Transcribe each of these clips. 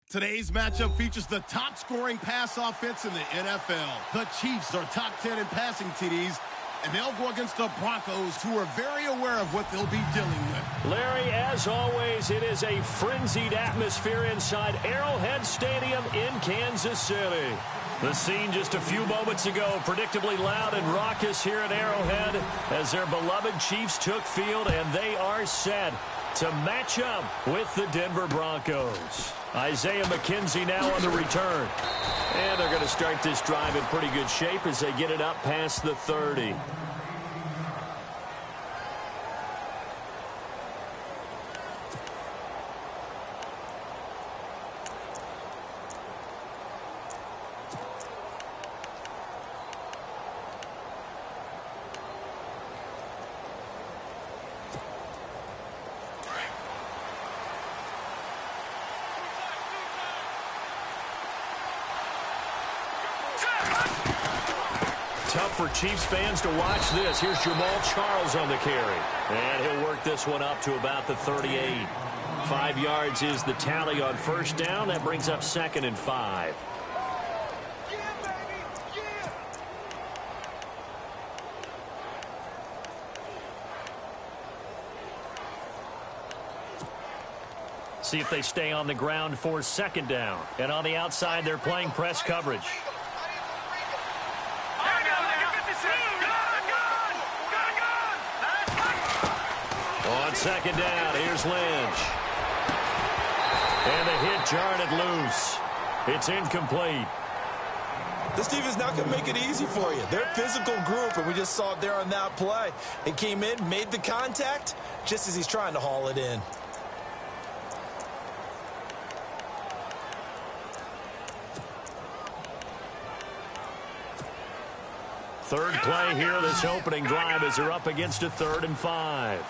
Today's matchup features the top-scoring pass offense in the NFL. The Chiefs are top 10 in passing TDs, and they'll go against the Broncos, who are very aware of what they'll be dealing with. Larry, as always, it is a frenzied atmosphere inside Arrowhead Stadium in Kansas City. The scene just a few moments ago, predictably loud and raucous here at Arrowhead as their beloved Chiefs took field, and they are set to match up with the Denver Broncos. Isaiah McKenzie now on the return. And they're going to start this drive in pretty good shape as they get it up past the 30. Tough for Chiefs fans to watch this. Here's Jamal Charles on the carry. And he'll work this one up to about the 38. 5 yards is the tally on first down. That brings up 2nd and 5. See if they stay on the ground for 2nd down. And on the outside, they're playing press coverage. On 2nd down, here's Lynch. And the hit jarred it loose. It's incomplete. This defense not going to make it easy for you. They're a physical group, and we just saw it there on that play. It came in, made the contact, just as he's trying to haul it in. Third play here, this opening drive, as they're up against a 3rd and 5.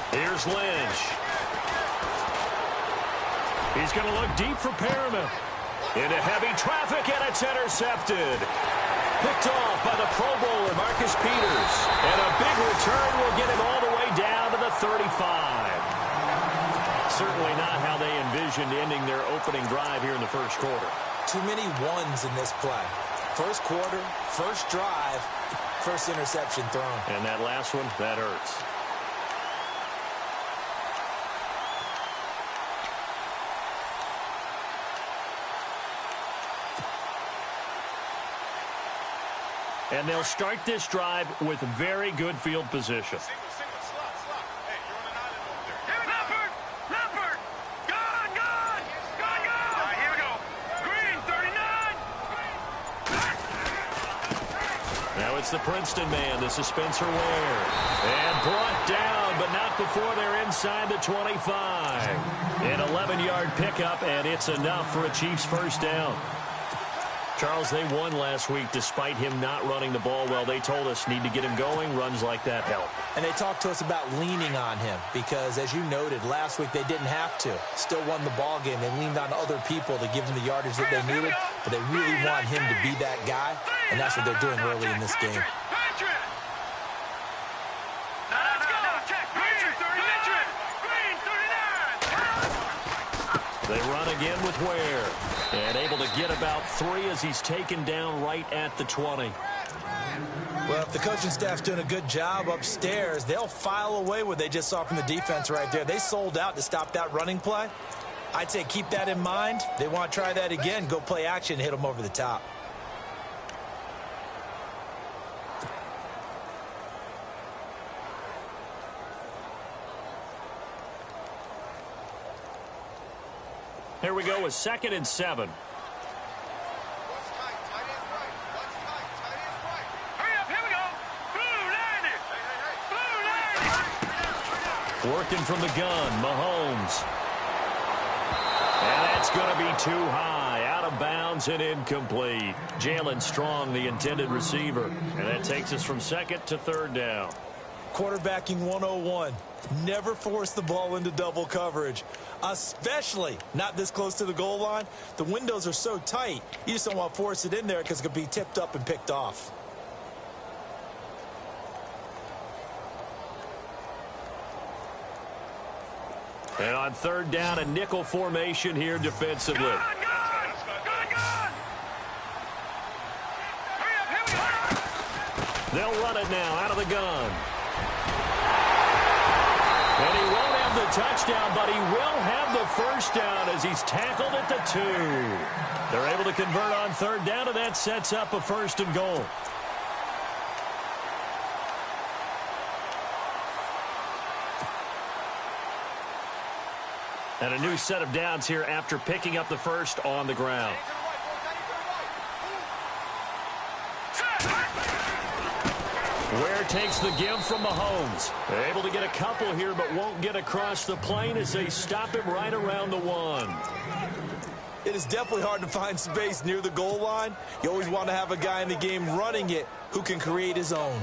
Here's Lynch. He's going to look deep for Perriman. Into heavy traffic, and it's intercepted. Picked off by the Pro Bowler, Marcus Peters. And a big return will get him all the way down to the 35. Certainly not how they envisioned ending their opening drive here in the first quarter. Too many ones in this play. First quarter, first drive, first interception thrown. And that last one, that hurts. And they'll start this drive with very good field position. Now it's the Princeton man. This is Spencer Ware. And brought down, but not before they're inside the 25. An 11-yard pickup, and it's enough for a Chiefs first down. Charles, they won last week despite him not running the ball well. They told us need to get him going. Runs like that help. And they talked to us about leaning on him because, as you noted, last week they didn't have to. Still won the ball game. They leaned on other people to give them the yardage that they needed, but they really want him to be that guy, and that's what they're doing early in this game. They run again with Ware. And able to get about 3 as he's taken down right at the 20. Well, if the coaching staff's doing a good job upstairs, they'll file away what they just saw from the defense right there. They sold out to stop that running play. I'd say keep that in mind. They want to try that again, go play action, hit them over the top. Here we go with 2nd and 7. Working from the gun, Mahomes. And that's going to be too high, out of bounds and incomplete. Jalen Strong, the intended receiver. And that takes us from 2nd to 3rd down. Quarterbacking 101. Never force the ball into double coverage, especially not this close to the goal line. The windows are so tight, you just don't want to force it in there because it could be tipped up and picked off. And on third down, a nickel formation here defensively. They'll run it now out of the gun. And he won't have the touchdown, but he will have the first down as he's tackled at the 2. They're able to convert on third down, and that sets up a 1st and goal. And a new set of downs here after picking up the first on the ground. Ware takes the give from Mahomes. They're able to get a couple here, but won't get across the plane as they stop him right around the 1. It is definitely hard to find space near the goal line. You always want to have a guy in the game running it who can create his own.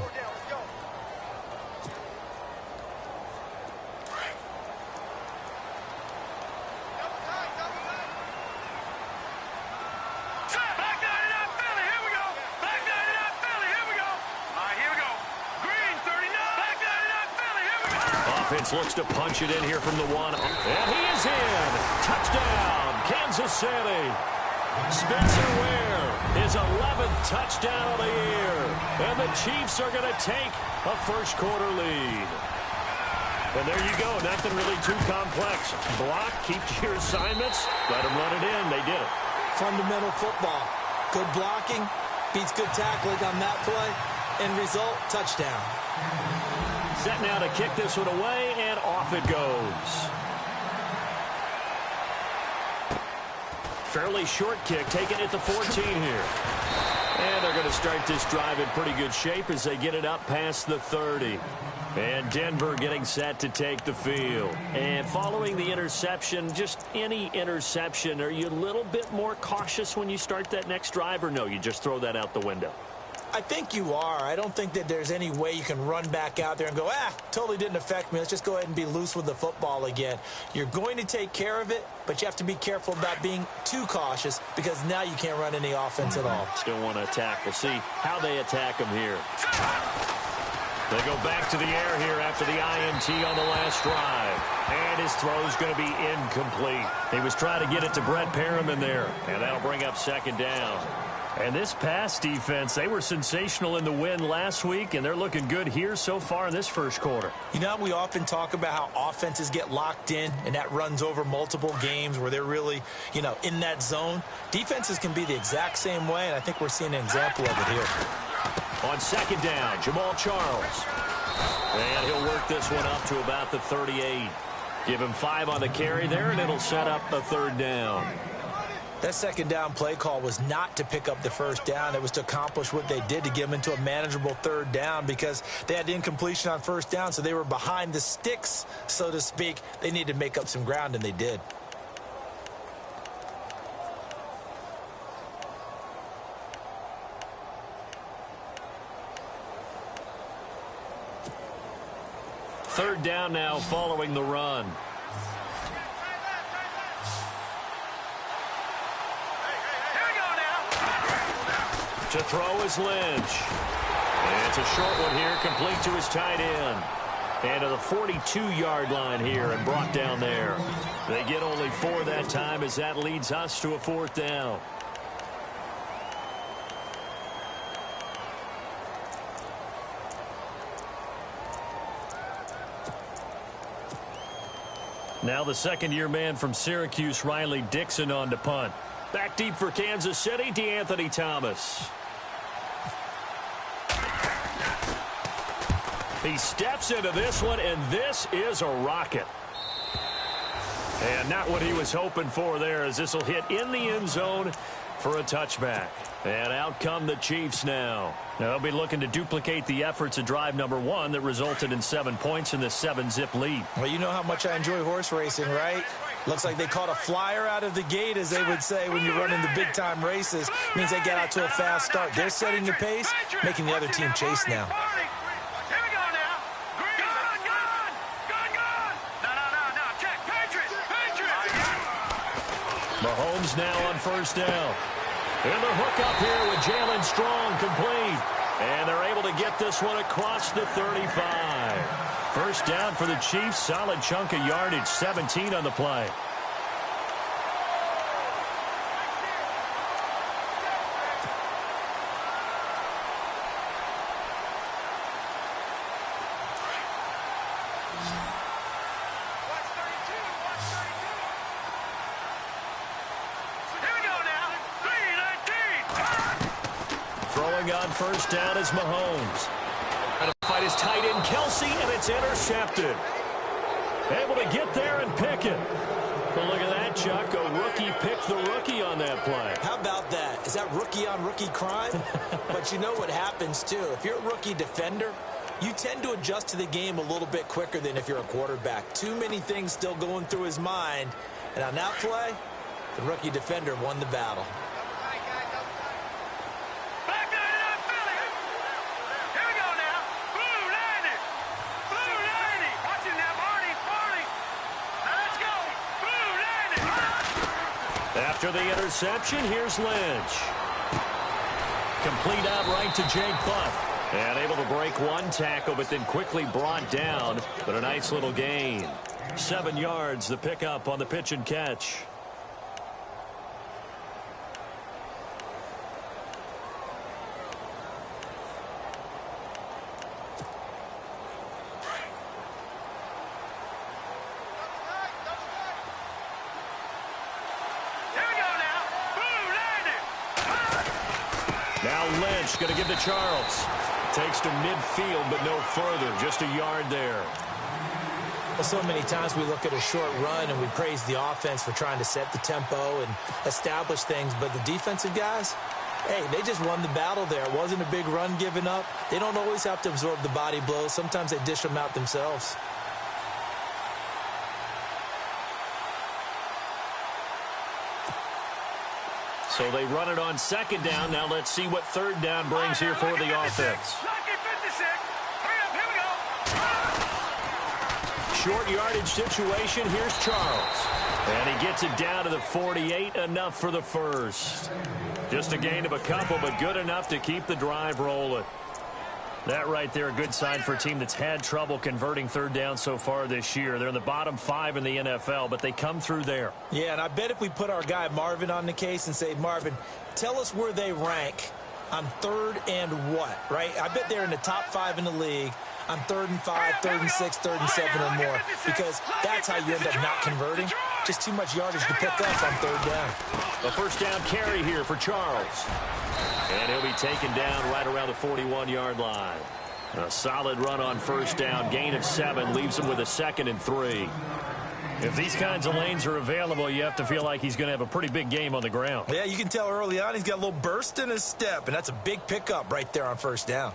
Offense looks to punch it in here from the 1. And he is in. Touchdown, Kansas City. Spencer Ware, his 11th touchdown of the year. And the Chiefs are going to take a first-quarter lead. And there you go. Nothing really too complex. Block, keep to your assignments, let them run it in. They did it. Fundamental football. Good blocking beats good tackling on that play. End result, touchdown. Set now to kick this one away, and off it goes. Fairly short kick, taken at the 14 here. And they're going to start this drive in pretty good shape as they get it up past the 30. And Denver getting set to take the field. And following the interception, just any interception, are you a little bit more cautious when you start that next drive, or no, you just throw that out the window? I think you are. I don't think that there's any way you can run back out there and go, totally didn't affect me. Let's just go ahead and be loose with the football again. You're going to take care of it, but you have to be careful about being too cautious because now you can't run any offense at all. Still want to attack. We'll see how they attack them here. They go back to the air here after the INT on the last drive. And his throw is going to be incomplete. He was trying to get it to Brett Perriman there, and that'll bring up second down. And this pass defense, they were sensational in the win last week, and they're looking good here so far in this first quarter. You know, we often talk about how offenses get locked in, and that runs over multiple games where they're really, in that zone. Defenses can be the exact same way, and I think we're seeing an example of it here. On second down, Jamal Charles. And he'll work this one up to about the 38. Give him 5 on the carry there, and it'll set up a third down. That second down play call was not to pick up the first down. It was to accomplish what they did to get them into a manageable third down because they had incompletion on first down, so they were behind the sticks, so to speak. They needed to make up some ground, and they did. Third down now following the run. To throw is Lynch. And it's a short one here, complete to his tight end. And to the 42-yard line here and brought down there. They get only 4 that time as that leads us to a fourth down. Now the second-year man from Syracuse, Riley Dixon, on to punt. Back deep for Kansas City, DeAnthony Thomas. He steps into this one, and this is a rocket. And not what he was hoping for there, as this will hit in the end zone for a touchback. And out come the Chiefs now. They'll be looking to duplicate the efforts of drive number 1 that resulted in 7 points in the 7-zip lead. Well, you know how much I enjoy horse racing, right? Looks like they caught a flyer out of the gate, as they would say when you're running the big-time races. Means they get out to a fast start. They're setting the pace, making the other team chase now. Mahomes now on first down. And the hook up here with Jalen Strong complete. And they're able to get this one across the 35. First down for the Chiefs. Solid chunk of yardage. 17 on the play. On first down is Mahomes. Trying to fight his tight end, Kelsey, and it's intercepted. Able to get there and pick it. Well, look at that, Chuck. A rookie picked the rookie on that play. How about that? Is that rookie-on-rookie crime? But you know what happens, too. If you're a rookie defender, you tend to adjust to the game a little bit quicker than if you're a quarterback. Too many things still going through his mind. And on that play, the rookie defender won the battle. After the interception, here's Lynch. Complete out right to Jake Butt. And able to break one tackle, but then quickly brought down. But a nice little gain. 7 yards, the pickup on the pitch and catch. Now Lynch going to give to Charles. Takes to midfield, but no further. Just a yard there. Well, so many times we look at a short run and we praise the offense for trying to set the tempo and establish things. But the defensive guys, hey, they just won the battle there. It wasn't a big run given up. They don't always have to absorb the body blows. Sometimes they dish them out themselves. So they run it on second down. Now let's see what third down brings here for the offense. Short yardage situation. Here's Charles. And he gets it down to the 48. Enough for the first. Just a gain of a couple, but good enough to keep the drive rolling. That right there, a good sign for a team that's had trouble converting third down so far this year. They're in the bottom 5 in the NFL, but they come through there. Yeah, and I bet if we put our guy Marvin on the case and say, Marvin, tell us where they rank on third and what, right? I bet they're in the top 5 in the league on 3rd and 5, 3rd and 6, 3rd and 7 or more, because that's how you end up not converting. Just too much yardage to pick up on third down. A first down carry here for Charles. And he'll be taken down right around the 41-yard line. A solid run on first down. Gain of 7 leaves him with a 2nd and 3. If these kinds of lanes are available, you have to feel like he's going to have a pretty big game on the ground. Yeah, you can tell early on he's got a little burst in his step, and that's a big pickup right there on first down.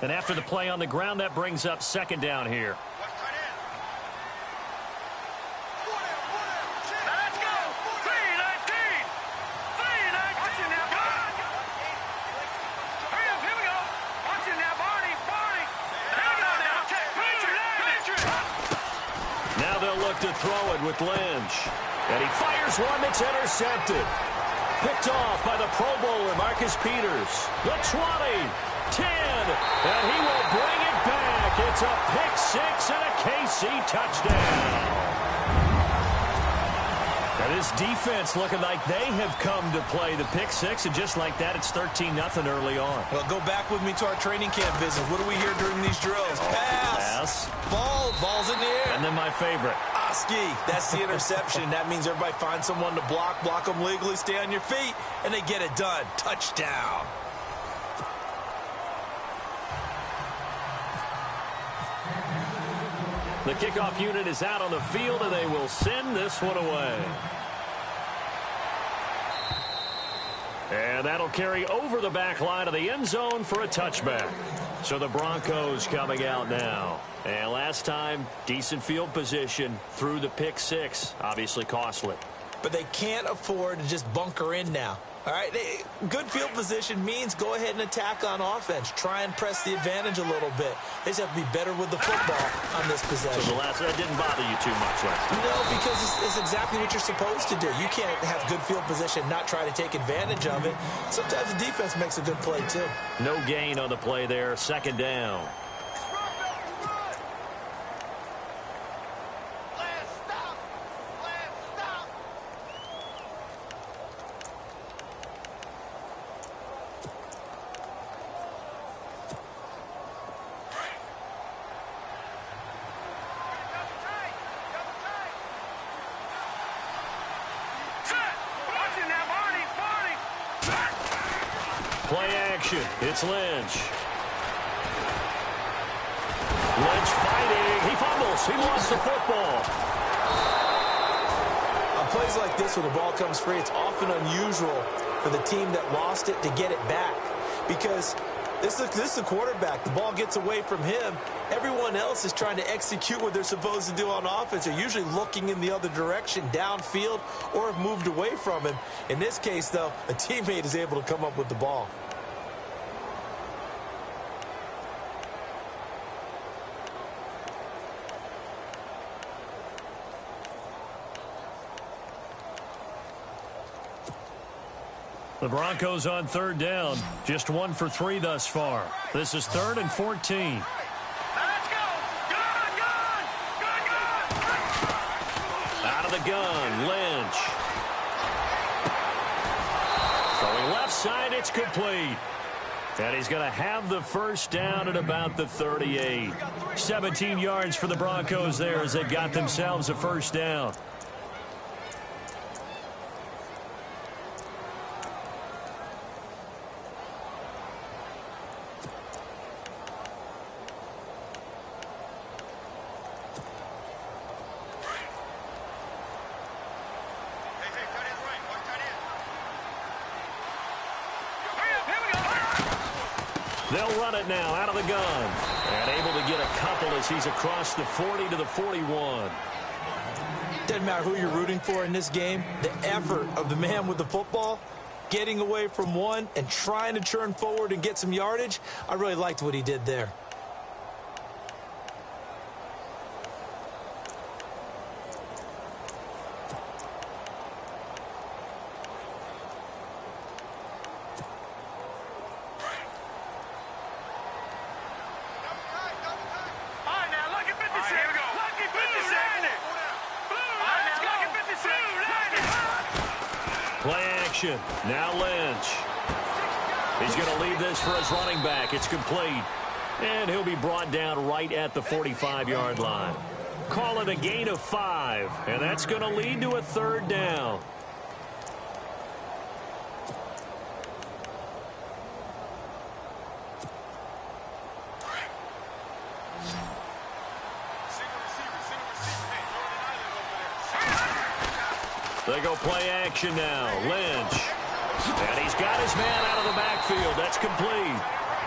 And after the play on the ground, that brings up second down here. Now they'll look to throw it with Lynch. And he fires one that's intercepted. Picked off by the Pro Bowler, Marcus Peters. The 20. 10, and he will bring it back. It's a pick 6 and a KC touchdown. Now this defense looking like they have come to play the pick 6, and just like that, it's 13-0 early on. Well, go back with me to our training camp visit. What do we hear during these drills? Pass. Ball's in the air. And then my favorite. Oski. That's the interception. That means everybody finds someone to block them legally, stay on your feet, and they get it done. Touchdown. The kickoff unit is out on the field, and they will send this one away. And that'll carry over the back line of the end zone for a touchback. So the Broncos coming out now. And last time, decent field position through the pick 6. Obviously costly. But they can't afford to just bunker in now. All right, good field position means go ahead and attack on offense. Try and press the advantage a little bit. They just have to be better with the football on this possession. So that didn't bother you too much last time? No, because it's exactly what you're supposed to do. You can't have good field position, not try to take advantage of it. Sometimes the defense makes a good play, too. No gain on the play there, second down. Play action. It's Lynch. Lynch fighting. He fumbles. He lost the football. On plays like this where the ball comes free, it's often unusual for the team that lost it to get it back. Because this is the quarterback. The ball gets away from him. Everyone else is trying to execute what they're supposed to do on offense. They're usually looking in the other direction, downfield, or have moved away from him. In this case, though, a teammate is able to come up with the ball. The Broncos on third down. Just 1 for 3 thus far. This is 3rd and 14. Let's go! Gun! Out of the gun, Lynch. Throwing left side, it's complete. And he's going to have the first down at about the 38. 17 yards for the Broncos there as they got themselves a first down. They'll run it now out of the gun. And able to get a couple as he's across the 40 to the 41. Doesn't matter who you're rooting for in this game. The effort of the man with the football, getting away from one and trying to turn forward and get some yardage, I really liked what he did there. Play action. Now Lynch. He's going to leave this for his running back. It's complete. And he'll be brought down right at the 45-yard line. Call it a gain of 5. And that's going to lead to a third down. They go play action now. Lynch. And he's got his man out of the backfield. That's complete.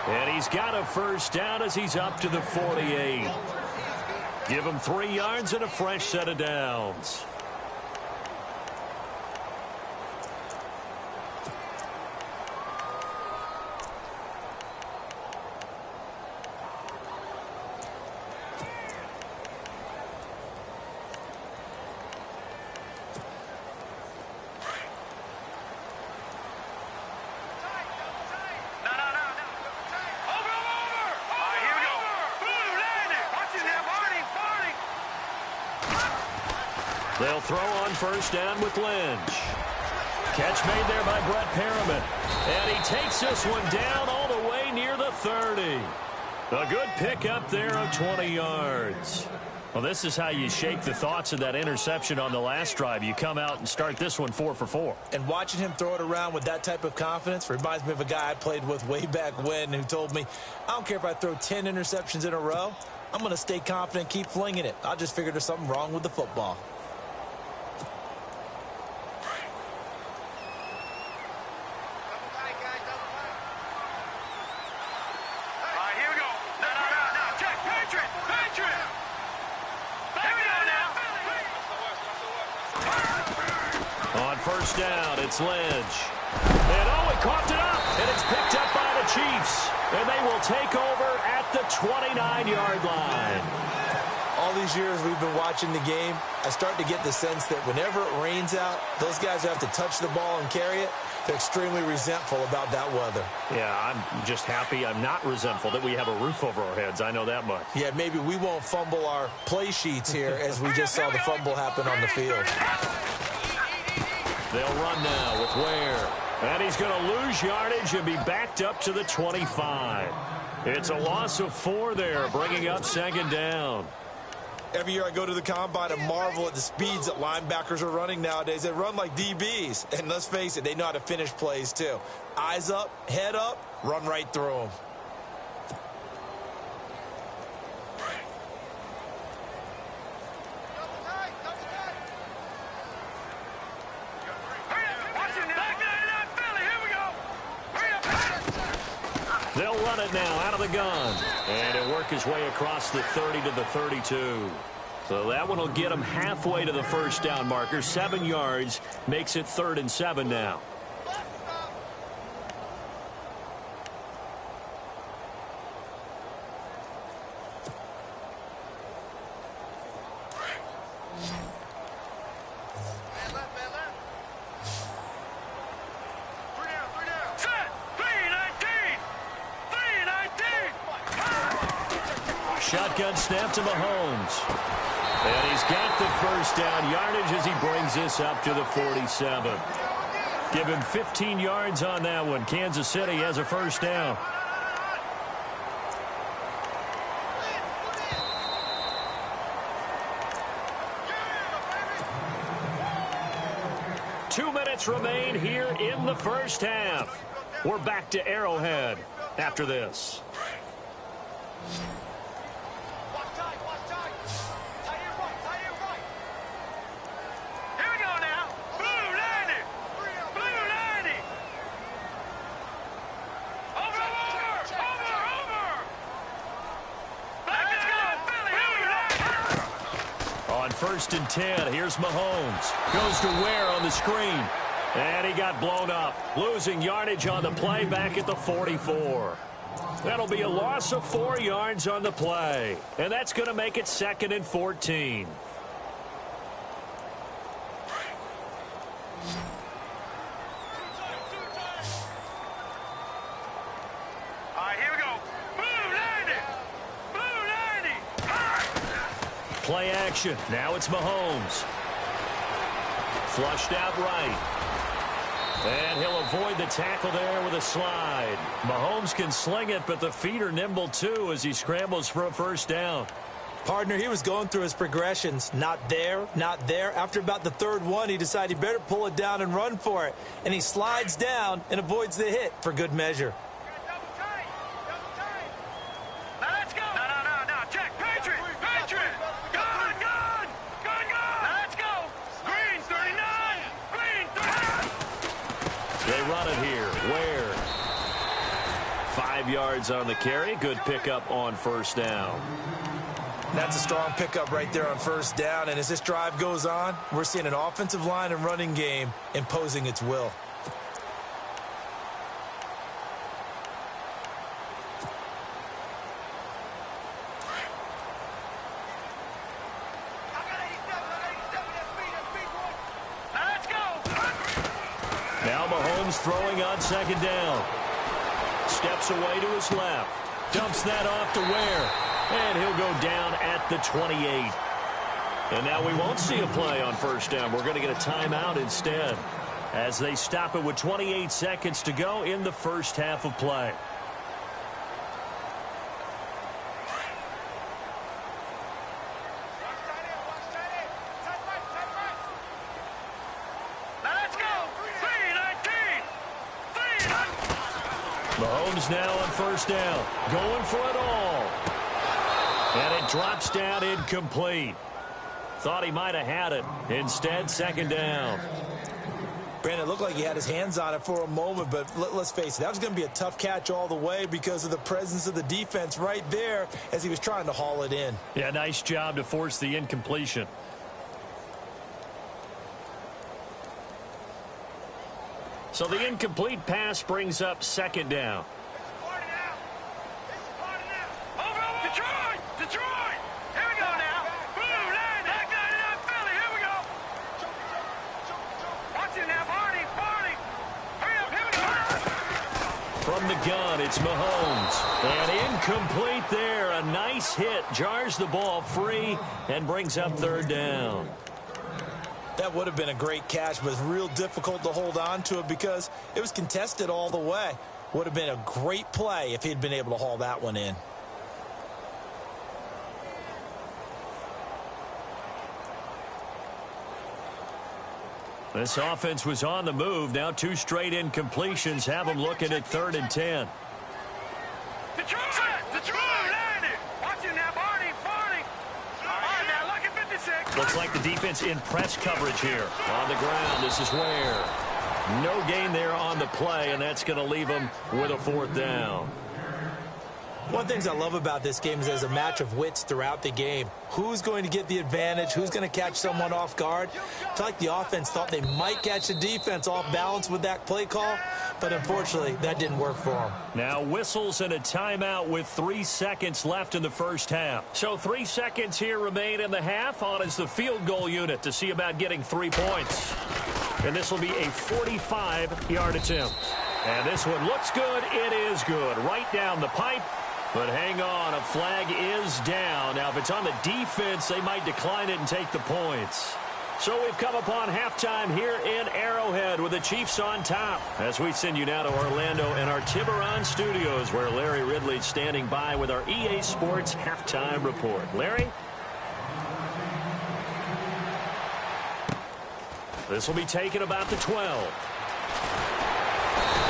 And he's got a first down as he's up to the 48. Give him 3 yards and a fresh set of downs. They'll throw on first down with Lynch. Catch made there by Brett Perriman. And he takes this one down all the way near the 30. A good pickup there of 20 yards. Well, this is how you shake the thoughts of that interception on the last drive. You come out and start this one 4 for 4. And watching him throw it around with that type of confidence reminds me of a guy I played with way back when who told me, I don't care if I throw 10 interceptions in a row. I'm going to stay confident, keep flinging it. I just figured there's something wrong with the football. On first down, it's Lynch. And oh, he coughed it up, and it's picked up by the Chiefs. And they will take over at the 29-yard line. All these years we've been watching the game, I start to get the sense that whenever it rains out, those guys who have to touch the ball and carry it, they're extremely resentful about that weather. Yeah, I'm just happy I'm not resentful that we have a roof over our heads. I know that much. Yeah, maybe we won't fumble our play sheets here as we just saw the fumble happen on the field. They'll run now with Ware. And he's going to lose yardage and be backed up to the 25. It's a loss of 4 there, bringing up second down. Every year I go to the combine and marvel at the speeds that linebackers are running nowadays. They run like DBs. And let's face it, they know how to finish plays too. Eyes up, head up, run right through them. They'll run it now out of the gun. And it'll work his way across the 30 to the 32. So that one will get him halfway to the first down marker. 7 yards makes it 3rd and 7 now. Shotgun snap to Mahomes. And he's got the first down yardage as he brings this up to the 47. Give him 15 yards on that one. Kansas City has a first down. Two minutes remain here in the first half. We're back to Arrowhead after this. First and 10. Here's Mahomes. Goes to Ware on the screen. And he got blown up. Losing yardage on the play back at the 44. That'll be a loss of 4 yards on the play. And that's going to make it 2nd and 14. Play action. Now it's Mahomes. Flushed out right. And he'll avoid the tackle there with a slide. Mahomes can sling it, but the feet are nimble too as he scrambles for a first down. Partner, he was going through his progressions. Not there, not there. After about the 3rd one, he decided he better pull it down and run for it. And he slides down and avoids the hit for good measure. Yards on the carry. Good pickup on first down. That's a strong pickup right there on first down. And as this drive goes on, we're seeing an offensive line and running game imposing its will. Now Mahomes throwing on second down. Steps away to his left. Dumps that off to Ware. And he'll go down at the 28. And now we won't see a play on first down. We're going to get a timeout instead as they stop it with 28 seconds to go in the first half of play. Mahomes now on first down, going for it all. And it drops down incomplete. Thought he might have had it. Instead, second down. Brandon, it looked like he had his hands on it for a moment, but let's face it, that was going to be a tough catch all the way because of the presence of the defense right there as he was trying to haul it in. Yeah, nice job to force the So the incomplete pass brings up second down. Detroit! Detroit! Here we go now. Boom, land. That got it out, Philly. Here we go. Watch it now, Barney. Barney. Hurry up. Here we go. From the gun, it's Mahomes. And incomplete there. A nice hit. Jars the ball free and brings up third down. That would have been a great catch, but it's real difficult to hold on to it because it was contested all the way. Would have been a great play if he'd been able to haul that one in. This offense was on the move. Now 2 straight incompletions have them looking at 3rd and 10. Detroit! Detroit! Landed! Watch it now, Barney. Barney. All right, now, look at 56. Looks like the defense in press coverage here. On the ground, this is Ware. No gain there on the play, and that's going to leave them with a 4th down. One of the things I love about this game is there's a match of wits throughout the game. Who's going to get the advantage? Who's going to catch someone off guard? I feel like the offense thought they might catch the defense off balance with that play call, but unfortunately, that didn't work for them. Now whistles and a timeout with 3 seconds left in the first half. So 3 seconds here remain in the half. On is the field goal unit to see about getting 3 points. And this will be a 45-yard attempt. And this one looks good. It is good. Right down the pipe. But hang on, a flag is down. Now, if it's on the defense, they might decline it and take the points. So we've come upon halftime here in Arrowhead with the Chiefs on top. As we send you now to Orlando and our Tiburon studios, where Larry Ridley's standing by with our EA Sports halftime report. Larry? This will be taken about the 12.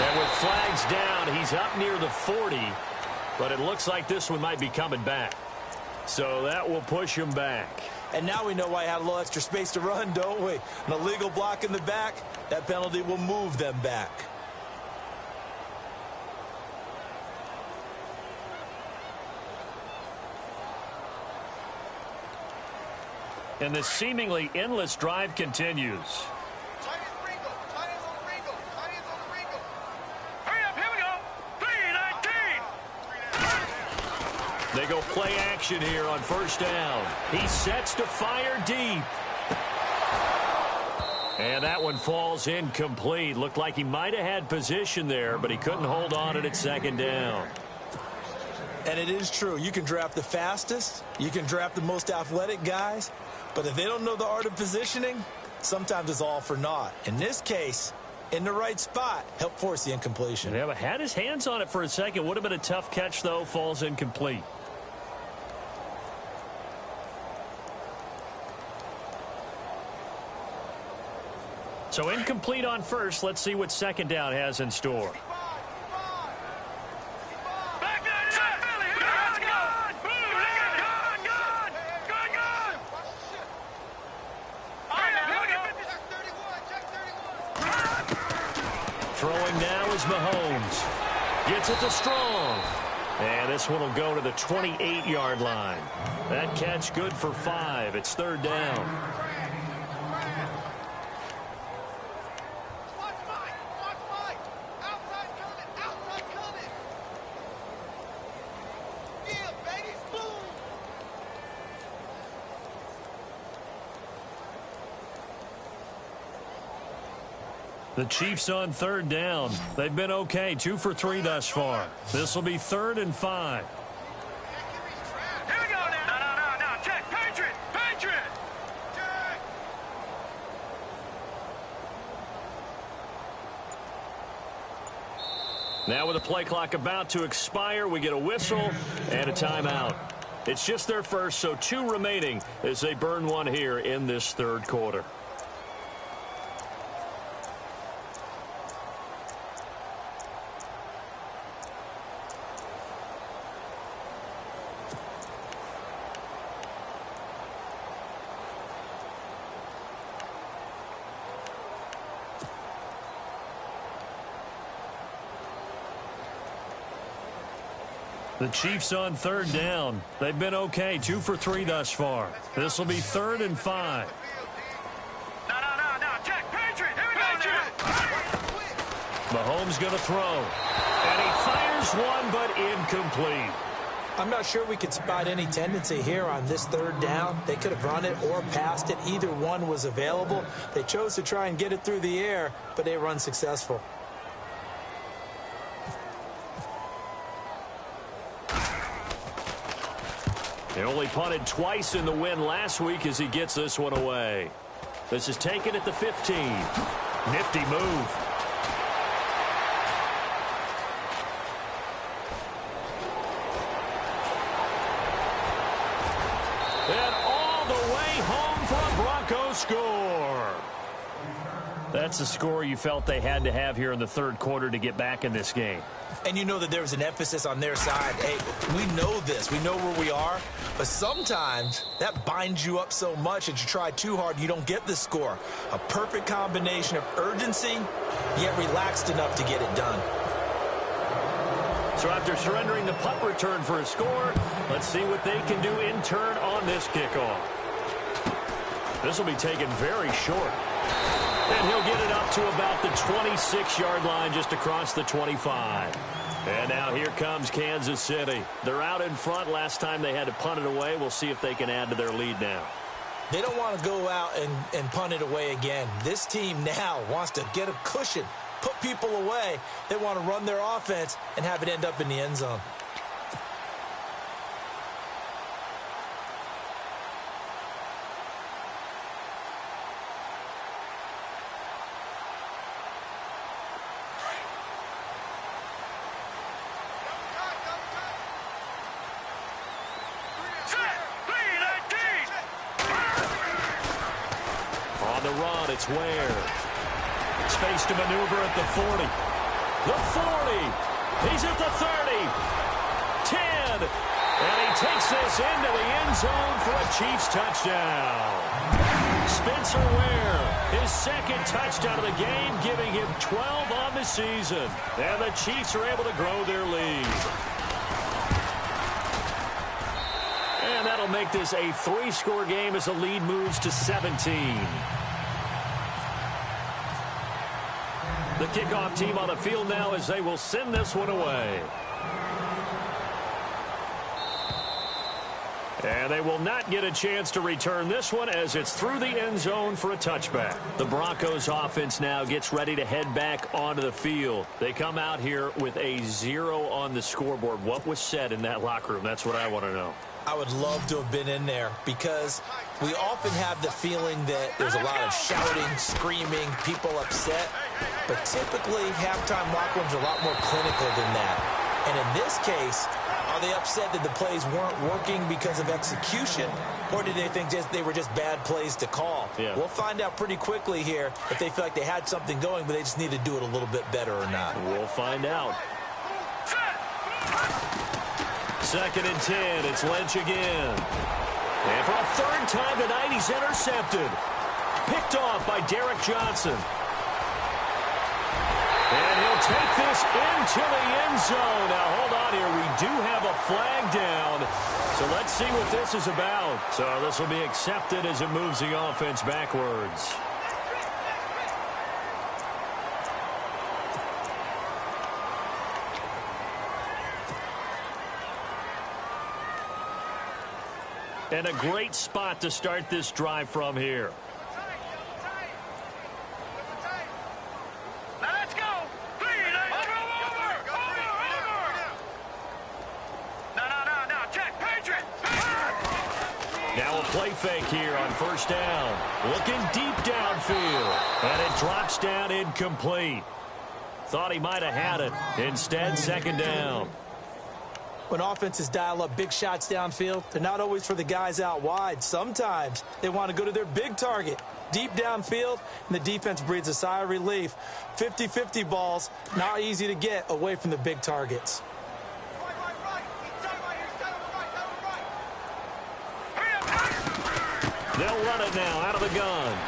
And with flags down, he's up near the 40. But it looks like this one might be coming back. So that will push him back. And now we know why he had a little extra space to run, don't we? An illegal block in the back, that penalty will move them back. And the seemingly endless drive continues. They go play action here on first down. He sets to fire deep. And that one falls incomplete. Looked like he might have had position there, but he couldn't hold on at second down. And it is true. You can draft the fastest. You can draft the most athletic guys. But if they don't know the art of positioning, sometimes it's all for naught. In this case, in the right spot, help force the incompletion. Yeah, but had his hands on it for a second. Would have been a tough catch, though. Falls incomplete. So incomplete on first. Let's see what second down has in store. Throwing now is Mahomes. Gets it to Strong. And this one will go to the 28-yard line. That catch good for 5. It's third down. The Chiefs on third down. They've been okay, 2 for 3 thus far. This will be 3rd and 5. Here we go now. No. Check. Patriot. Check. Now with the play clock about to expire, we get a whistle and a timeout. It's just their first, so 2 remaining as they burn one here in this third quarter. The Chiefs on third down. They've been okay, 2 for 3 thus far. This will be 3rd and 5. No. Check. Patriot. Here we go now. Mahomes going to throw. And he fires one, but incomplete. I'm not sure we could spot any tendency here on this third down. They could have run it or passed it. Either one was available. They chose to try and get it through the air, but they were unsuccessful. They only punted twice in the win last week as he gets this one away. This is taken at the 15. Nifty move. And all the way home for a Broncos score. That's the score you felt they had to have here in the third quarter to get back in this game. And you know that there was an emphasis on their side. Hey, we know this. We know where we are. But sometimes that binds you up so much that you try too hard, you don't get the score. A perfect combination of urgency, yet relaxed enough to get it done. So after surrendering the punt return for a score, let's see what they can do in turn on this kickoff. This will be taken very short. And he'll get it up to about the 26-yard line just across the 25. And now here comes Kansas City. They're out in front. Last time they had to punt it away. We'll see if they can add to their lead now. They don't want to go out and punt it away again. This team now wants to get a cushion, put people away. They want to run their offense and have it end up in the end zone. It's Ware. Space to maneuver at the 40. The 40. He's at the 30. 10. And he takes this into the end zone for a Chiefs touchdown. Spencer Ware, his second touchdown of the game, giving him 12 on the season. And the Chiefs are able to grow their lead. And that'll make this a 3-score game as the lead moves to 17. The kickoff team on the field now as they will send this one away. And they will not get a chance to return this one as it's through the end zone for a touchback. The Broncos offense now gets ready to head back onto the field. They come out here with a 0 on the scoreboard. What was said in that locker room? That's what I want to know. I would love to have been in there because we often have the feeling that there's a lot of shouting, screaming, people upset. But typically, halftime locker rooms are a lot more clinical than that. And in this case, are they upset that the plays weren't working because of execution? Or did they think they were just bad plays to call? Yeah. We'll find out pretty quickly here if they feel like they had something going, but they just need to do it a little bit better or not. We'll find out. 2nd and 10. It's Lynch again. And for a third time tonight, he's intercepted. Picked off by Derek Johnson. And he'll take this into the end zone. Now, hold on here. We do have a flag down. So let's see what this is about. So this will be accepted as it moves the offense backwards. And a great spot to start this drive from here. Now let's go. No. Check. Patriot. Now a play fake here on first down. Looking deep downfield. And it drops down incomplete. Thought he might have had it. Instead, 2nd down. When offenses dial up big shots downfield, they're not always for the guys out wide. Sometimes they want to go to their big target, deep downfield, and the defense breathes a sigh of relief. 50-50 balls, not easy to get away from the big targets. They'll run it now out of the gun.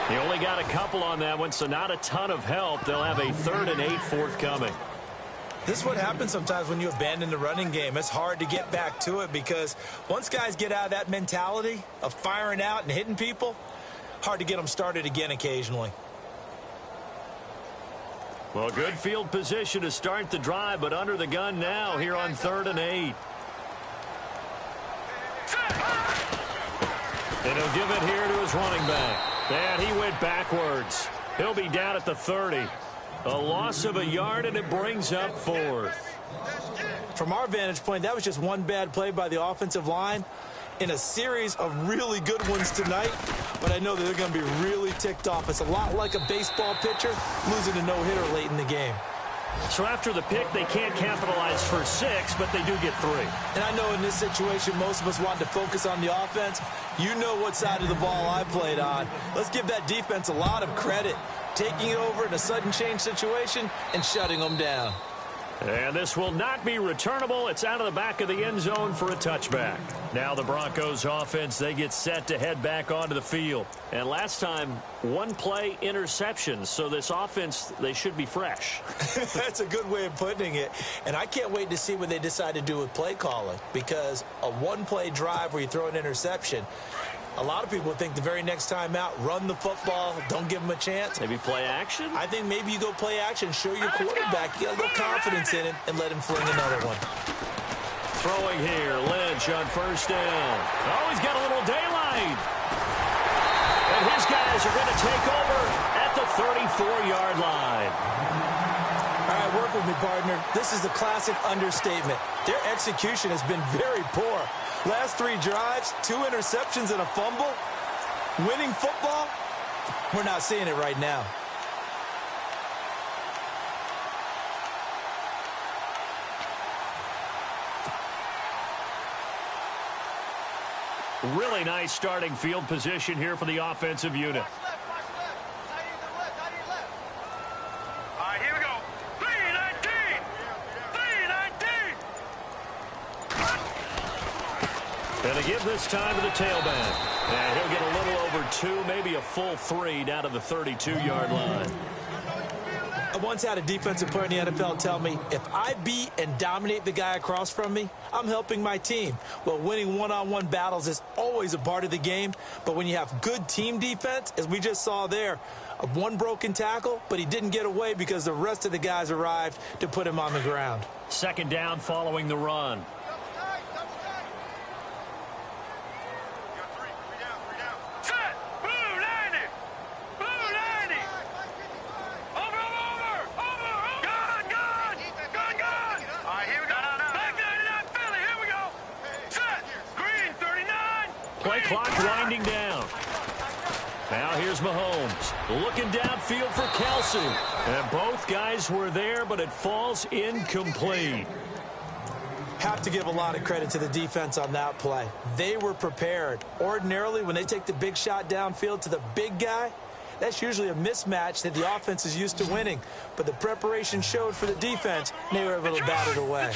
He only got a couple on that one, so not a ton of help. They'll have a 3rd and 8 forthcoming. This is what happens sometimes when you abandon the running game. It's hard to get back to it because once guys get out of that mentality of firing out and hitting people, hard to get them started again occasionally. Well, good field position to start the drive, but under the gun now here on 3rd and 8. And he'll give it here to his running back. And he went backwards. He'll be down at the 30. A loss of a yard, and it brings up 4th. From our vantage point, that was just one bad play by the offensive line in a series of really good ones tonight. But I know that they're going to be really ticked off. It's a lot like a baseball pitcher losing a no-hitter late in the game. So after the pick, they can't capitalize for 6, but they do get 3. And I know in this situation, most of us want to focus on the offense. You know what side of the ball I played on. Let's give that defense a lot of credit, taking it over in a sudden change situation and shutting them down. And this will not be returnable. It's out of the back of the end zone for a touchback. Now the Broncos offense, they get set to head back onto the field. And last time, one play interception. So this offense, they should be fresh. That's a good way of putting it. And I can't wait to see what they decide to do with play calling, because a one-play drive where you throw an interception, a lot of people think the very next time out, run the football, don't give them a chance. Maybe play action? I think maybe you go play action, show your quarterback, you got a little confidence in him, and let him fling another one. Throwing here, Lynch on 1st down. Oh, he's got a little daylight. And his guys are going to take over at the 34-yard line. All right, work with me, partner. This is the classic understatement. Their execution has been very poor. Last 3 drives, 2 interceptions and a fumble. Winning football? We're not seeing it right now. Really nice starting field position here for the offensive unit. All right, here we go. 3-19. 3-19. And to give this time to the tailback. And he'll get a little over 2, maybe a full 3 down to the 32-yard line. I once had a defensive player in the NFL tell me, if I beat and dominate the guy across from me, I'm helping my team. Well, winning one-on-one battles is always a part of the game, but when you have good team defense, as we just saw there, one broken tackle, but he didn't get away because the rest of the guys arrived to put him on the ground. 2nd down following the run. Play clock winding down. Now here's Mahomes looking downfield for Kelsey. And both guys were there, but it falls incomplete. Have to give a lot of credit to the defense on that play. They were prepared. Ordinarily, when they take the big shot downfield to the big guy, that's usually a mismatch that the offense is used to winning. But the preparation showed for the defense, and they were able to bat it away.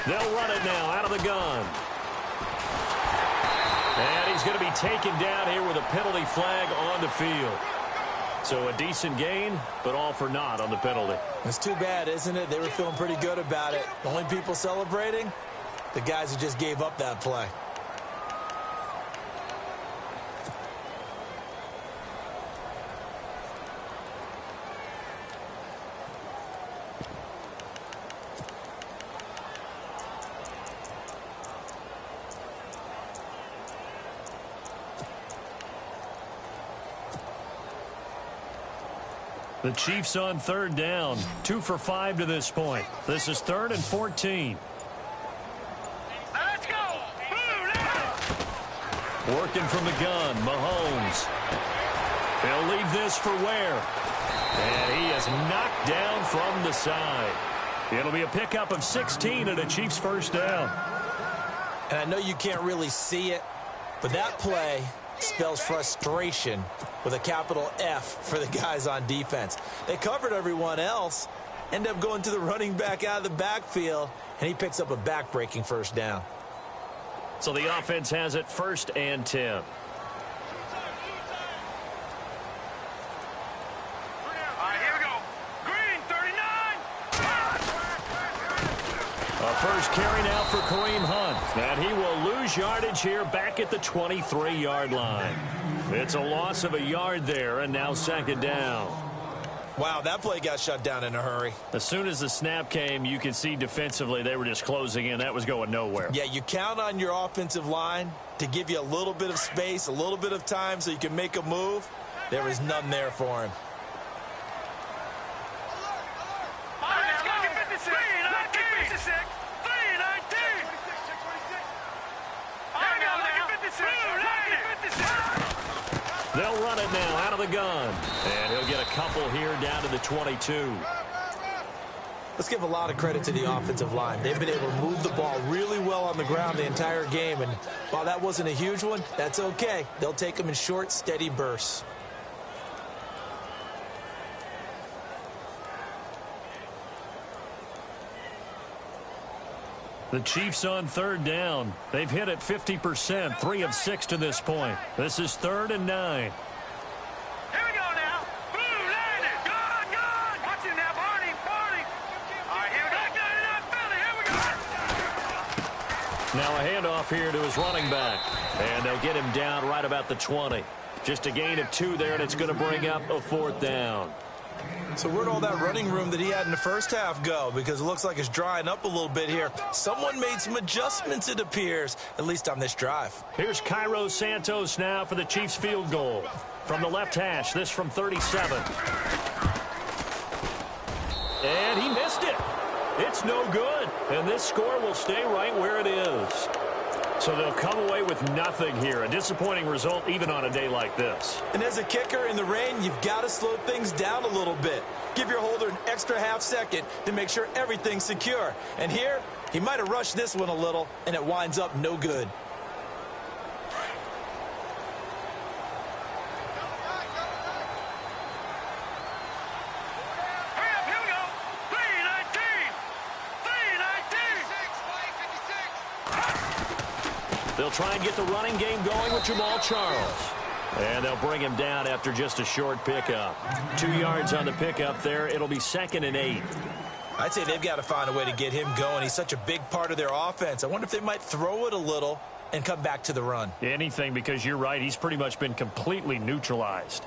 They'll run it now out of the gun. And he's going to be taken down here with a penalty flag on the field. So a decent gain, but all for naught on the penalty. It's too bad, isn't it? They were feeling pretty good about it. The only people celebrating, the guys who just gave up that play. The Chiefs on 3rd down. 2 for 5 to this point. This is 3rd and 14. Let's go. Working from the gun, Mahomes. He'll leave this for Ware. And he is knocked down from the side. It'll be a pickup of 16 and a Chiefs 1st down. And I know you can't really see it, but that play spells frustration with a capital F for the guys on defense. They covered everyone else, end up going to the running back out of the backfield, and he picks up a back-breaking 1st down. So the offense has it 1st and 10. All right, here we go. Green, 39. A first carry now for Kareem Hunt. And he will lose lose yardage here back at the 23-yard line. It's a loss of a yard there, and now second down. Wow, that play got shut down in a hurry. As soon as the snap came, you could see defensively they were just closing in. That was going nowhere. Yeah, you count on your offensive line to give you a little bit of space, a little bit of time so you can make a move. There was none there for him. They'll run it now out of the gun. And he'll get a couple here down to the 22. Let's give a lot of credit to the offensive line. They've been able to move the ball really well on the ground the entire game. And while that wasn't a huge one, that's okay. They'll take them in short, steady bursts. The Chiefs on third down. They've hit it 50%, 3 of 6 to this point. This is 3rd and 9. Here we go now. Boom, landed. Gone. Watch him now, Barney. All right, here we go. Here we go. Now a handoff here to his running back. And they'll get him down right about the 20. Just a gain of 2 there, and it's going to bring up a 4th down. So where'd all that running room that he had in the first half go? Because it looks like it's drying up a little bit here. Someone made some adjustments, it appears, at least on this drive. Here's Cairo Santos now for the Chiefs field goal. From the left hash, this from 37. And he missed it. It's no good. And this score will stay right where it is. So they'll come away with nothing here. A disappointing result even on a day like this. And as a kicker in the rain, you've got to slow things down a little bit. Give your holder an extra half second to make sure everything's secure. And here, he might have rushed this one a little, and it winds up no good. They'll try and get the running game going with Jamal Charles. And they'll bring him down after just a short pickup. 2 yards on the pickup there. It'll be 2nd and 8. I'd say they've got to find a way to get him going. He's such a big part of their offense. I wonder if they might throw it a little and come back to the run. Anything, because you're right. He's pretty much been completely neutralized.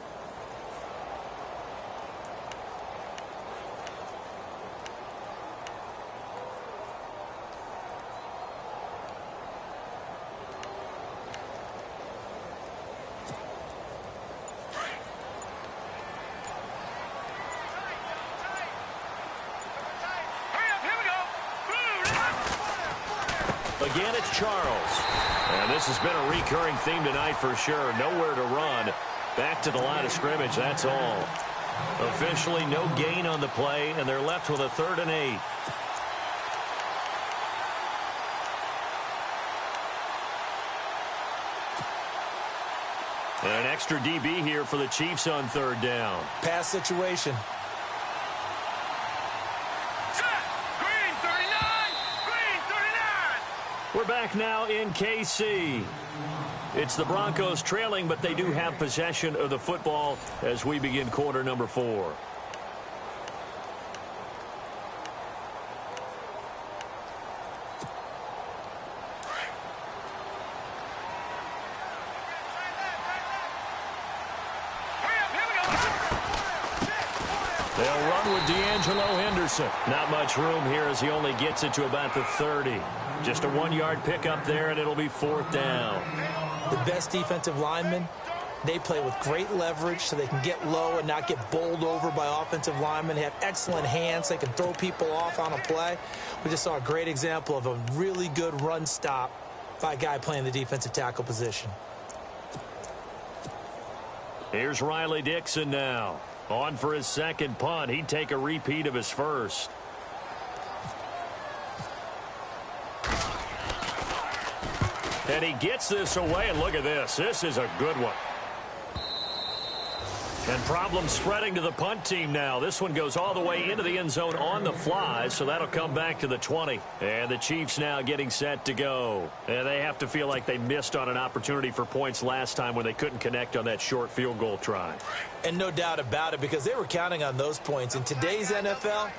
Again, it's Charles. And this has been a recurring theme tonight for sure. Nowhere to run. Back to the line of scrimmage, that's all. Officially no gain on the play, and they're left with a 3rd and 8. And an extra DB here for the Chiefs on 3rd down. Pass situation. We're back now in KC. It's the Broncos trailing, but they do have possession of the football as we begin quarter number 4. They'll run with D'Angelo Henderson. Not much room here as he only gets it to about the 30. Just a 1-yard pickup there, and it'll be 4th down. The best defensive linemen, they play with great leverage so they can get low and not get bowled over by offensive linemen. They have excellent hands. They can throw people off on a play. We just saw a great example of a really good run stop by a guy playing the defensive tackle position. Here's Riley Dixon now. On for his 2nd punt. He'd take a repeat of his first. And he gets this away, and look at this. This is a good one. And problems spreading to the punt team now. This one goes all the way into the end zone on the fly, so that'll come back to the 20. And the Chiefs now getting set to go. And they have to feel like they missed on an opportunity for points last time when they couldn't connect on that short field goal try. And no doubt about it, because they were counting on those points. In today's NFL,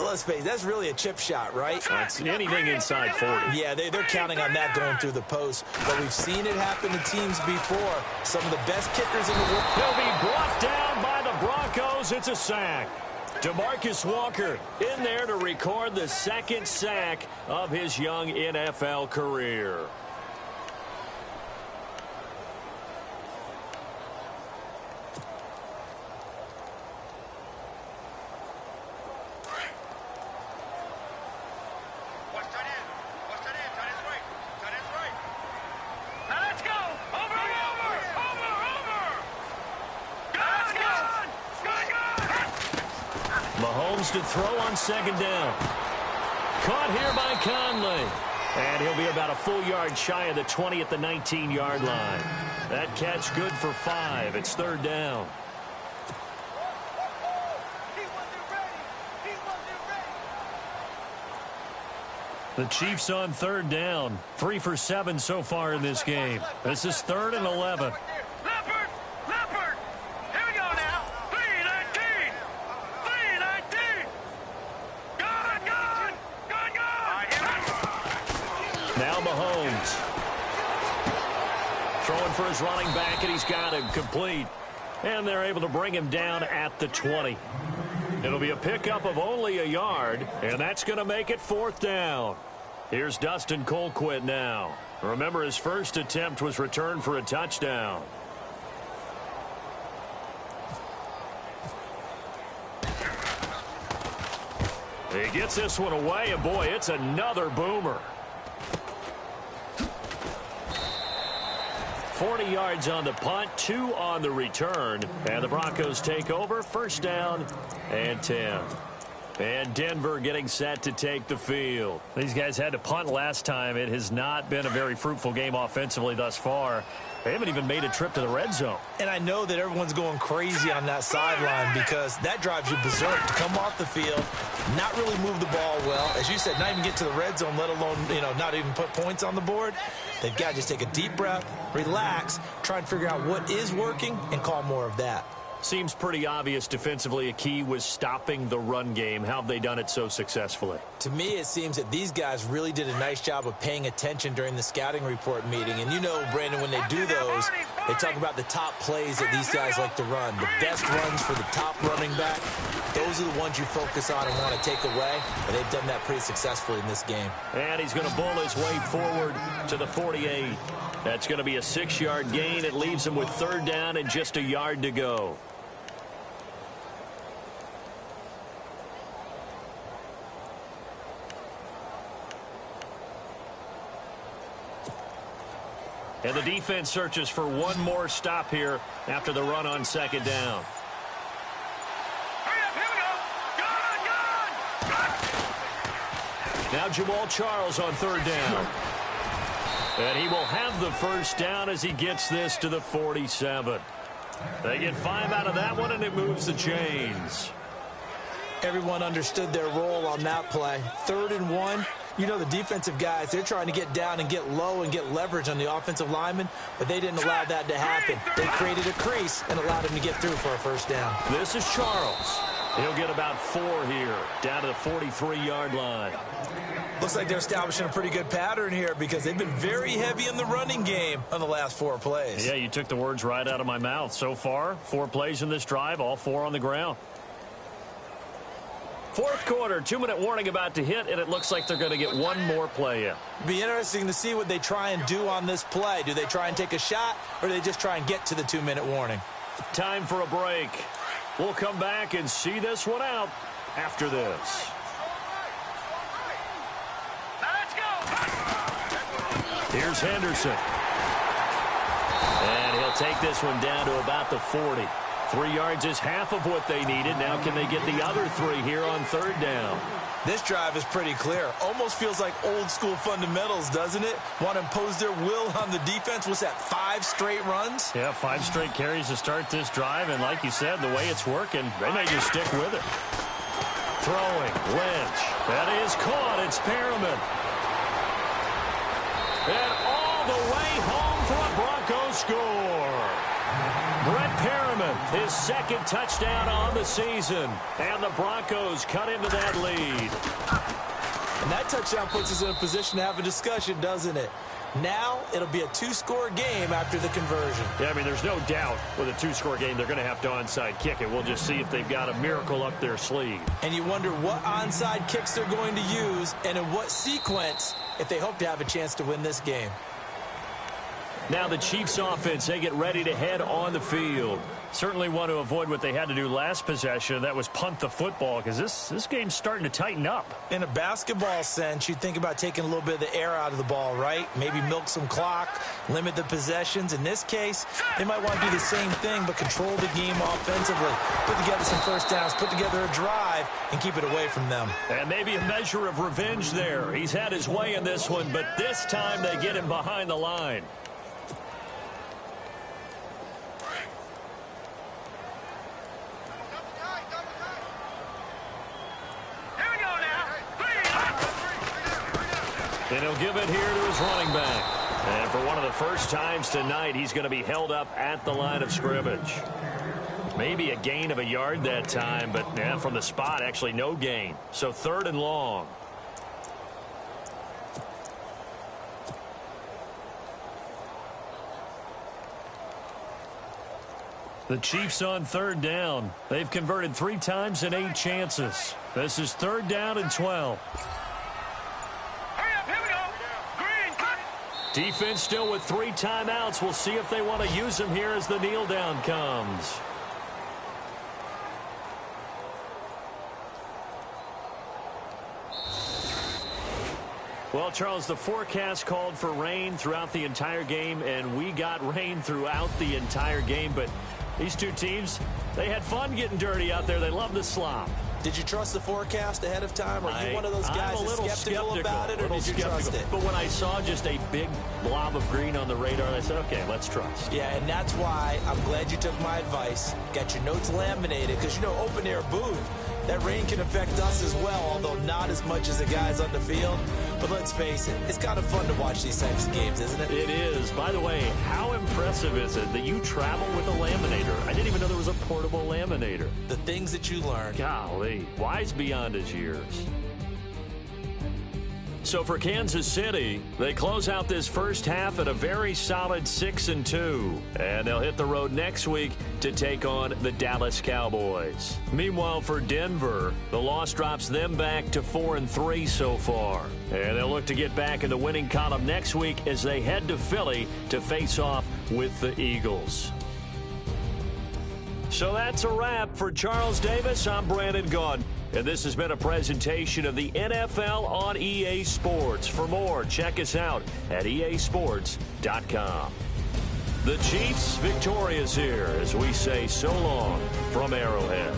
Let's face it, that's really a chip shot, right? That's anything inside 40. Yeah, they're counting on that going through the post. But we've seen it happen to teams before. Some of the best kickers in the world. He'll be brought down by the Broncos. It's a sack. DeMarcus Walker in there to record the second sack of his young NFL career. Mahomes to throw on second down. Caught here by Conley. And he'll be about a full yard shy of the 20 at the 19-yard line. That catch good for 5. It's third down. The Chiefs on third down. 3 for 7 so far in this game. This is 3rd and 11. Now Mahomes. Throwing for his running back, and he's got him complete. And they're able to bring him down at the 20. It'll be a pickup of only a yard, and that's going to make it 4th down. Here's Dustin Colquitt now. Remember, his first attempt was returned for a touchdown. He gets this one away, and boy, it's another boomer. 40 yards on the punt, 2 on the return. And the Broncos take over, 1st down and 10. And Denver getting set to take the field. These guys had to punt last time. It has not been a very fruitful game offensively thus far. They haven't even made a trip to the red zone. And I know that everyone's going crazy on that sideline because that drives you berserk to come off the field, not really move the ball well. As you said, not even get to the red zone, let alone, not even put points on the board. They've got to just take a deep breath, relax, try and figure out what is working, and call more of that. Seems pretty obvious defensively a key was stopping the run game. How have they done it so successfully? To me, it seems that these guys really did a nice job of paying attention during the scouting report meeting. And you know, Brandon, when they do those, they talk about the top plays that these guys like to run. The best runs for the top running back, those are the ones you focus on and want to take away. And they've done that pretty successfully in this game. And he's going to bull his way forward to the 48. That's going to be a 6-yard gain. It leaves him with 3rd down and just a yard to go. And the defense searches for one more stop here after the run on 2nd down. Hurry up, here we go. Good. Now Jamal Charles on 3rd down. And he will have the 1st down as he gets this to the 47. They get 5 out of that one, and it moves the chains. Everyone understood their role on that play. 3rd and 1. You know, the defensive guys, they're trying to get down and get low and get leverage on the offensive lineman, but they didn't allow that to happen. They created a crease and allowed him to get through for a 1st down. This is Charles. He'll get about 4 here, down to the 43-yard line. Looks like they're establishing a pretty good pattern here because they've been very heavy in the running game on the last 4 plays. Yeah, you took the words right out of my mouth. So far, 4 plays in this drive, all 4 on the ground. 4th quarter, 2-minute warning about to hit, and it looks like they're going to get one more play in. Be interesting to see what they try and do on this play. Do they try and take a shot, or do they just try and get to the 2-minute warning? Time for a break. We'll come back and see this one out after this. Now let's go. Here's Henderson. And he'll take this one down to about the 40. 3 yards is half of what they needed. Now can they get the other 3 here on 3rd down? This drive is pretty clear. Almost feels like old school fundamentals, doesn't it? Want to impose their will on the defense. What's that, 5 straight runs? Yeah, 5 straight carries to start this drive. And like you said, the way it's working, they may just stick with it. Throwing, Lynch. That is caught. It's Perriman. And all the way home for a Broncos score. Brett Perriman, his second touchdown on the season. And the Broncos cut into that lead. And that touchdown puts us in a position to have a discussion, doesn't it? Now it'll be a two-score game after the conversion. Yeah, I mean, there's no doubt with a two-score game they're going to have to onside kick it. We'll just see if they've got a miracle up their sleeve. And you wonder what onside kicks they're going to use and in what sequence if they hope to have a chance to win this game. Now the Chiefs offense, they get ready to head on the field. Certainly want to avoid what they had to do last possession. That was punt the football, because this game's starting to tighten up. In a basketball sense, you think about taking a little bit of the air out of the ball, right? Maybe milk some clock, limit the possessions. In this case, they might want to do the same thing, but control the game offensively. Put together some first downs, put together a drive, and keep it away from them. And maybe a measure of revenge there. He's had his way in this one, but this time they get him behind the line. And he'll give it here to his running back. And for one of the first times tonight, he's going to be held up at the line of scrimmage. Maybe a gain of a yard that time, but from the spot, actually no gain. So 3rd and long. The Chiefs on 3rd down. They've converted 3 times in 8 chances. This is 3rd down and 12. Defense still with 3 timeouts. We'll see if they want to use them here as the kneel down comes. Well, Charles, the forecast called for rain throughout the entire game, and we got rain throughout the entire game. But these two teams, they had fun getting dirty out there. They love the slop. Did you trust the forecast ahead of time? Are you one of those guys that's skeptical about it, or did you trust it? But when I saw just a big blob of green on the radar, I said, okay, let's trust. Yeah, and that's why I'm glad you took my advice. Got your notes laminated, because, you know, open-air booth, that rain can affect us as well, although not as much as the guys on the field. But let's face it, it's kind of fun to watch these types of games, isn't it? It is. By the way, how impressive is it that you travel with a laminator? I didn't even know there was a portable laminator. The things that you learn. Golly, wise beyond his years. So for Kansas City, they close out this first half at a very solid 6-2. And they'll hit the road next week to take on the Dallas Cowboys. Meanwhile, for Denver, the loss drops them back to 4-3 so far. And they'll look to get back in the winning column next week as they head to Philly to face off with the Eagles. So that's a wrap. For Charles Davis, I'm Brandon Gaudin. And this has been a presentation of the NFL on EA Sports. For more, check us out at easports.com. The Chiefs victorious here as we say so long from Arrowhead.